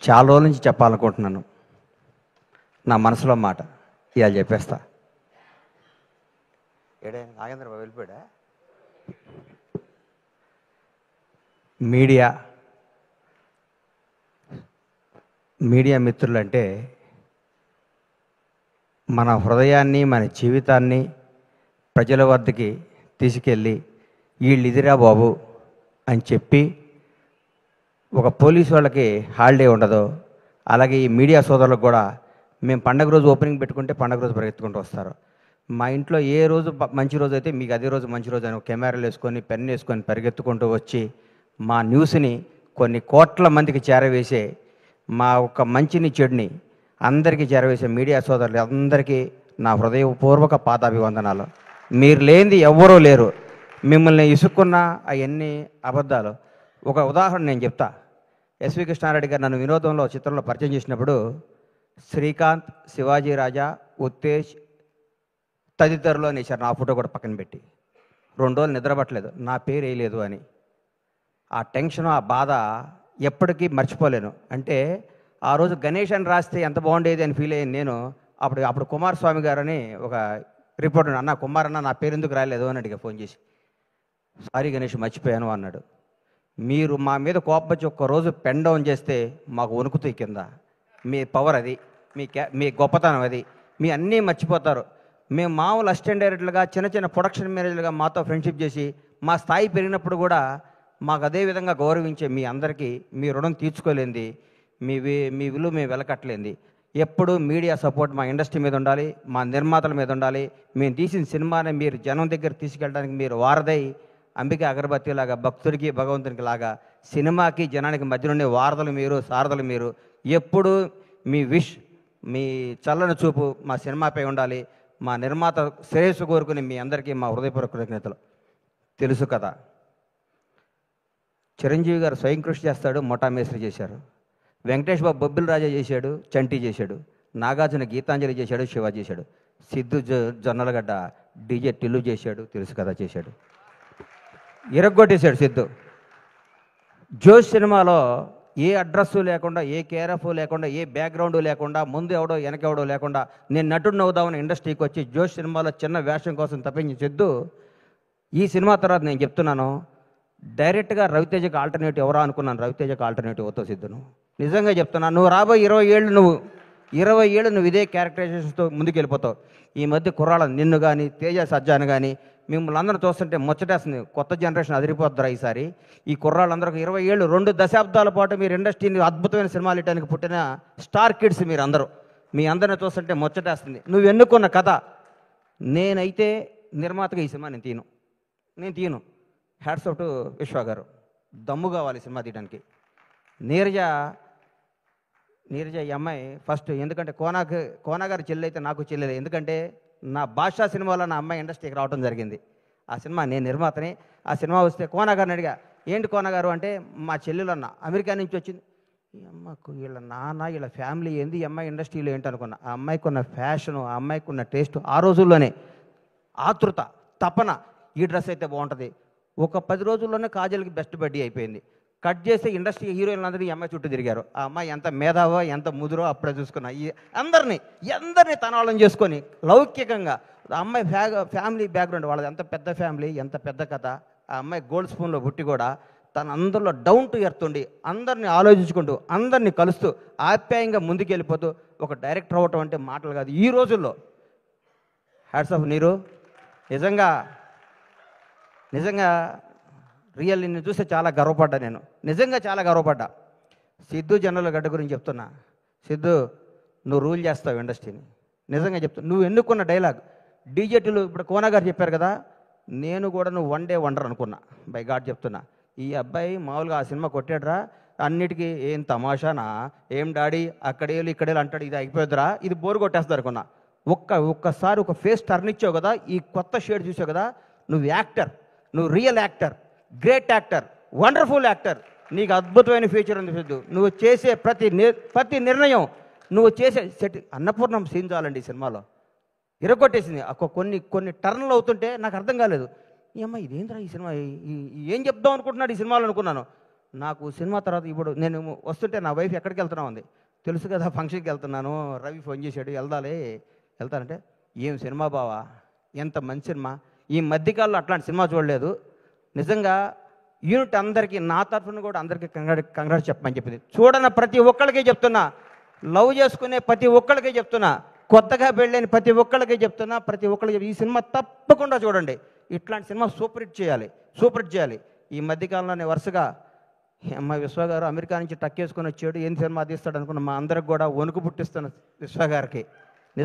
చాలా రోజుల నుంచి చెప్పాలనుకుంటున్నాను. నా మనసులో మాట ఇవాళ చెప్పేస్తా. ఏడే నాగేంద్ర బాబు వెళ్ళిపోయాడా? మీడియా మిత్రులంటే మన హృదయాన్ని, మన జీవితాన్ని ప్రజల వద్దకి తీసుకెళ్ళి వీళ్ళు ఇదిరా బాబు అని చెప్పి, ఒక పోలీసు వాళ్ళకి హాలిడే ఉండదు, అలాగే ఈ మీడియా సోదరులకు కూడా మేము పండగ రోజు ఓపెనింగ్ పెట్టుకుంటే పండగ రోజు పరిగెత్తుకుంటూ వస్తారు. మా ఇంట్లో ఏ రోజు మంచి రోజు అయితే మీకు అదే రోజు మంచి రోజు అని కెమెరాలు వేసుకొని పెన్ వేసుకొని పరిగెత్తుకుంటూ వచ్చి మా న్యూస్ని కొన్ని కోట్ల మందికి చేరవేసే, మా ఒక మంచిని చెడుని అందరికీ చేరవేసే మీడియా సోదరులు అందరికీ నా హృదయపూర్వక పాదాభివందనాలు. మీరు లేనిది ఎవ్వరూ లేరు. మిమ్మల్ని ఇసుక్కున్న అవన్నీ అబద్ధాలు. ఒక ఉదాహరణ నేను చెప్తా. ఎస్వి కృష్ణారెడ్డి గారు నన్ను వినోదంలో చిత్రంలో పరిచయం చేసినప్పుడు శ్రీకాంత్, శివాజీ రాజా, ఉత్తేజ్ తదితరులు అనేసారు. నా ఫోటో కూడా పక్కన పెట్టి 2 రోజులు నిద్రపట్టలేదు, నా పేరు వేయలేదు అని. ఆ టెన్షన్, ఆ బాధ ఎప్పటికీ మర్చిపోలేను. అంటే ఆ రోజు గణేష్ అని రాస్తే ఎంత బాగుండేది అని ఫీల్ అయ్యాను నేను. అప్పుడు కుమారస్వామి గారు అని ఒక రిపోర్టర్, అన్న కుమార్ అన్న నా పేరు ఎందుకు రాలేదు అని అడిగా ఫోన్ చేసి. సారీ గణేష్ మర్చిపోయాను అన్నాడు. మీరు మా మీద కోపం వచ్చి ఒక్కరోజు పెన్ డౌన్ చేస్తే మాకు వణుకుతాయి కింద. మీ పవర్ అది, మీ గొప్పతనం అది. మీ అన్నీ మర్చిపోతారు. మేము మామూలు అసిస్టెంట్ డైరెక్టర్లుగా, చిన్న చిన్న ప్రొడక్షన్ మేనేజర్లుగా మాతో ఫ్రెండ్షిప్ చేసి మా స్థాయి పెరిగినప్పుడు కూడా మాకు అదే విధంగా గౌరవించే మీ అందరికీ మీ రుణం తీర్చుకోలేంది, మీ విలువ మేము వెలకట్టలేంది. ఎప్పుడు మీడియా సపోర్ట్ మా ఇండస్ట్రీ మీద ఉండాలి, మా నిర్మాతల మీద ఉండాలి. మేము తీసిన సినిమాని మీరు జనం దగ్గర తీసుకెళ్ళడానికి మీరు వారదై, అంబిక అగరబత్తి లాగా భక్తుడికి భగవంతునికి లాగా సినిమాకి జనానికి మధ్య ఉండే వారధులు మీరు, సారథులు మీరు. ఎప్పుడు మీ విష్, మీ చల్లని చూపు మా సినిమాపై ఉండాలి. మా నిర్మాత శ్రేయస్సు కోరుకుని మీ అందరికీ మా హృదయపూర్వక కృతజ్ఞతలు. తెలుసు కదా, చిరంజీవి గారు స్వయం కృషి చేస్తాడు, మొఠా మేస్త్రి చేశారు. వెంకటేష్ బాబు బొబ్బిల్ రాజా చేశాడు, చంటి చేశాడు. నాగార్జున గీతాంజలి చేశాడు, శివ చేశాడు. సిద్ధు జొన్నలగడ్డ డీజే టిల్లు చేశాడు, తెలుసు కదా చేశాడు. ఇరగ్గొట్టేశాడు సిద్ధు. జోష్ సినిమాలో ఏ అడ్రస్సు లేకుండా, ఏ కేరఫ్ లేకుండా, ఏ బ్యాక్గ్రౌండ్ లేకుండా, ముందు ఎవడో వెనకెవడో లేకుండా నేను నటుడిని అవుదామని ఇండస్ట్రీకి వచ్చి జోష్ సినిమాలో చిన్న వేషం కోసం తప్పించి సిద్ధు ఈ సినిమా తర్వాత నేను చెప్తున్నాను, డైరెక్ట్గా రవితేజకి ఆల్టర్నేటివ్ ఎవరా అనుకున్నాను. రవితేజకి ఆల్టర్నేటివ్ అవుతావు సిద్ధు. నువ్వు నిజంగా చెప్తున్నాను. నువ్వు రాబోయే 20 ఏళ్ళు నువ్వు ఇదే క్యారెక్టరైజేషన్తో ముందుకు వెళ్ళిపోతావు. ఈ మధ్య కుర్రాళ్ళ నిన్ను కానీ, తేజ సజ్జాను కానీ మిమ్మల్ని అందరూ చూస్తుంటే ముచ్చటేస్తుంది. కొత్త జనరేషన్ అదిరిపోద్దురా ఈసారి. ఈ కుర్రాళ్ళందరూ 20 ఏళ్ళు, 2 దశాబ్దాల పాటు మీరు ఇండస్ట్రీని అద్భుతమైన సినిమాలు ఇవ్వడానికి పుట్టిన స్టార్ కిడ్స్ మీరు అందరూ. మీ అందరిని చూస్తుంటే ముచ్చటేస్తుంది. నువ్వు ఎన్నుకున్న కథ. నేనైతే నిర్మాతగా ఈ సినిమా నేను తీయను. హ్యాట్స్ ఆఫ్ టు విశ్వ గారు. దమ్ము కావాలి సినిమా తీయడానికి. నీరజ ఈ అమ్మాయి ఫస్ట్, ఎందుకంటే కోనాగారి చెల్లి అయితే నాకు చెల్లెలే. ఎందుకంటే నా భాషా సినిమాలో నా అమ్మాయి ఇండస్ట్రీకి రావడం జరిగింది. ఆ సినిమా నేను నిర్మాతని. ఆ సినిమా వస్తే కోనాగారిని అడిగా, ఏంటి కోనాగారు అంటే, మా చెల్లెలు అన్న అమెరికా నుంచి వచ్చింది. ఈ అమ్మకు వీళ్ళ నాన్న, వీళ్ళ ఫ్యామిలీ ఏంది, ఈ అమ్మాయి ఇండస్ట్రీలో ఏంటనుకున్నా. ఆ అమ్మాయికి ఉన్న ఫ్యాషను, ఆ అమ్మాయికి ఉన్న టేస్ట్, ఆ రోజుల్లోనే ఆతృత, తపన, ఈ డ్రెస్ అయితే బాగుంటుంది. ఒక 10 రోజుల్లోనే కాజల్కి బెస్ట్ బడ్డీ అయిపోయింది. కట్ చేస్తే ఇండస్ట్రీ హీరోయిన్లు అందరూ ఈ అమ్మాయి చుట్టూ తిరిగారు. ఆ అమ్మాయి ఎంత మేధావో, ఎంత ముదురో అప్పుడే చూసుకున్నా. ఈ అందరినీ తనాళం చేసుకొని లౌకికంగా, ఆ అమ్మాయి ఫ్యామిలీ బ్యాక్గ్రౌండ్ వాళ్ళది ఎంత పెద్ద ఫ్యామిలీ, ఎంత పెద్ద కథ. ఆ అమ్మాయి గోల్డ్ స్పూన్లో పుట్టి కూడా తన అందరిలో డౌన్ టు ఎర్త్ ఉండి, అందరినీ ఆలోచించుకుంటూ, అందరినీ కలుస్తూ, ఆప్యాయంగా ముందుకెళ్ళిపోతూ ఒక డైరెక్టర్ అవ్వటం అంటే మాటలు కాదు ఈ రోజుల్లో. హ్యాట్స్ ఆఫ్ నీరు. నిజంగా రియల్ నిన్ను చూస్తే చాలా గర్వపడ్డా. నేను నిజంగా చాలా గర్వపడ్డా. సిద్ధు జొన్నలగడ్డ గురించి చెప్తున్నా. సిద్ధు, నువ్వు రూల్ చేస్తావు ఇండస్ట్రీని. నిజంగా చెప్తున్నా. నువ్వు ఎన్నుకున్న డైలాగ్ డీజేటీలు, ఇప్పుడు కోనా గారు చెప్పారు కదా, నేను కూడా నువ్వు వన్ డే వండర్ అనుకున్నా. బై గాడ్ చెప్తున్నా. ఈ అబ్బాయి మామూలుగా ఆ సినిమా కొట్టాడురా, అన్నిటికీ ఏం తమాషానా, ఏం డాడీ అక్కడేళ్ళు ఇక్కడేళ్ళు అంటాడు, ఇది అయిపోద్దురా, ఇది బోరు కొట్టేస్తారు అనుకున్నా. ఒక్కసారి ఒక ఫేస్ టర్న్ ఇచ్చావు కదా, ఈ కొత్త షేడ్ చూసావు కదా, నువ్వు యాక్టర్, నువ్వు real actor, great actor, wonderful actor. నీకు అద్భుతమైన ఫ్యూచర్ ఉంది సిద్ధు. నువ్వు చేసే ప్రతి నిర్ణయం, నువ్వు చేసే అన్నపూర్ణం సీన్ చాలండి ఈ సినిమాలో. ఇరగొట్టేసింది. కొన్ని టర్న్లు అవుతుంటే నాకు అర్థం కాలేదు. ఈ అమ్మాయి ఇదేంద్రా ఈ సినిమా, ఏం చెప్దాం అనుకుంటున్నాడు ఈ సినిమాలో అనుకున్నాను. నాకు సినిమా తర్వాత ఇప్పుడు నేను వస్తుంటే నా వైఫ్ ఎక్కడికి వెళ్తున్నా ఉంది, తెలుసు కదా ఫంక్షన్కి వెళ్తున్నాను, రవి ఫోన్ చేశాడు వెళ్తానంటే ఏం సినిమా బావా, ఎంత మంచి సినిమా, ఈ మధ్యకాలంలో అట్లాంటి సినిమా చూడలేదు, నిజంగా యూనిట్ అందరికీ నా తరఫున కూడా అందరికీ కంగ్రాట్స్ చెప్పమని చెప్పింది. చూడన ప్రతి ఒక్కళ్ళకి చెప్తున్నా, లవ్ చేసుకునే ప్రతి ఒక్కళ్ళకి చెప్తున్నా, కొత్తగా పెళ్ళైన ప్రతి ఒక్కళ్ళకి చెప్తున్నా, ప్రతి ఒక్కళ్ళకి ఈ సినిమా తప్పకుండా చూడండి. ఇట్లాంటి సినిమా సూపర్ హిట్ చేయాలి. ఈ మధ్యకాలంలోనే వరుసగా మా విశ్వ గారు అమెరికా నుంచి టక్కేసుకొని వచ్చాడు, ఏం సినిమా తీస్తాడు అనుకున్న మా అందరికి కూడా వణుకు పుట్టిస్తున్న విశ్వ గారికి